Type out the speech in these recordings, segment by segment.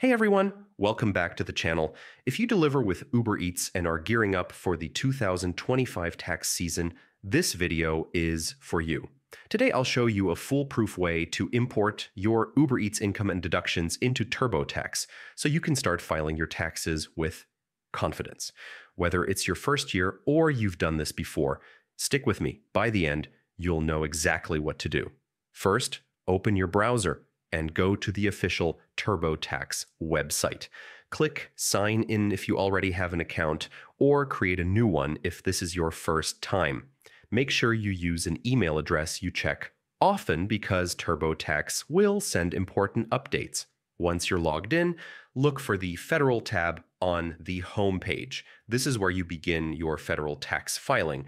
Hey everyone, welcome back to the channel. If you deliver with Ubereats and are gearing up for the 2025 tax season, this video is for you. Today I'll show you a foolproof way to import your Ubereats income and deductions into Turbotax so you can start filing your taxes with confidence. Whether it's your first year or you've done this before, stick with me. By the end, you'll know exactly what to do. First, open your browser and go to the official Turbotax website. Click Sign In if you already have an account, or create a new one if this is your first time. Make sure you use an email address you check often because Turbotax will send important updates. Once you're logged in, look for the Federal tab on the home page. This is where you begin your federal tax filing.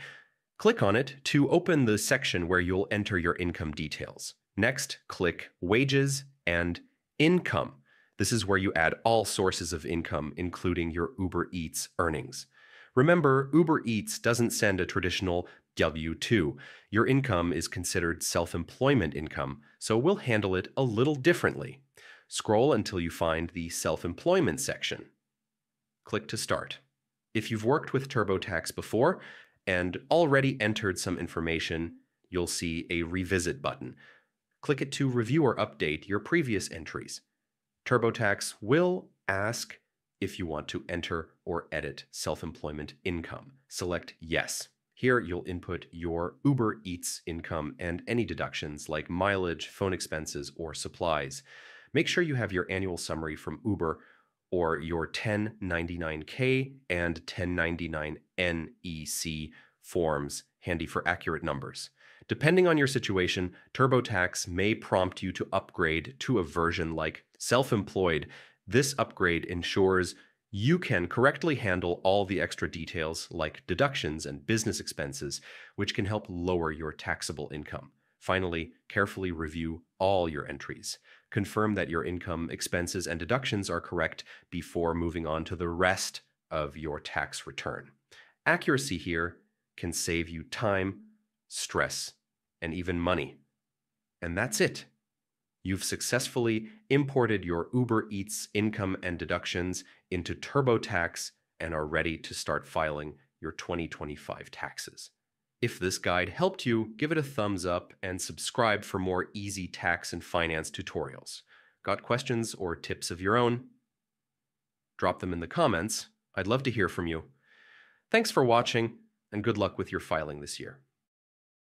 Click on it to open the section where you'll enter your income details. Next, click Wages and Income. This is where you add all sources of income, including your Ubereats earnings. Remember, Ubereats doesn't send a traditional W-2. Your income is considered self-employment income, so we'll handle it a little differently. Scroll until you find the Self-Employment section. Click to start. If you've worked with Turbotax before and already entered some information, you'll see a Revisit button. Click it to review or update your previous entries. Turbotax will ask if you want to enter or edit self-employment income. Select Yes. Here you'll input your Ubereats income and any deductions like mileage, phone expenses, or supplies. Make sure you have your annual summary from Uber or your 1099K and 1099 NEC forms handy for accurate numbers. Depending on your situation, Turbotax may prompt you to upgrade to a version like Self-Employed. This upgrade ensures you can correctly handle all the extra details like deductions and business expenses, which can help lower your taxable income. Finally, carefully review all your entries. Confirm that your income, expenses, and deductions are correct before moving on to the rest of your tax return. Accuracy here can save you time, stress, and even money. And that's it. You've successfully imported your Ubereats income and deductions into Turbotax and are ready to start filing your 2025 taxes. If this guide helped you, give it a thumbs up and subscribe for more easy tax and finance tutorials. Got questions or tips of your own? Drop them in the comments. I'd love to hear from you. Thanks for watching, and good luck with your filing this year.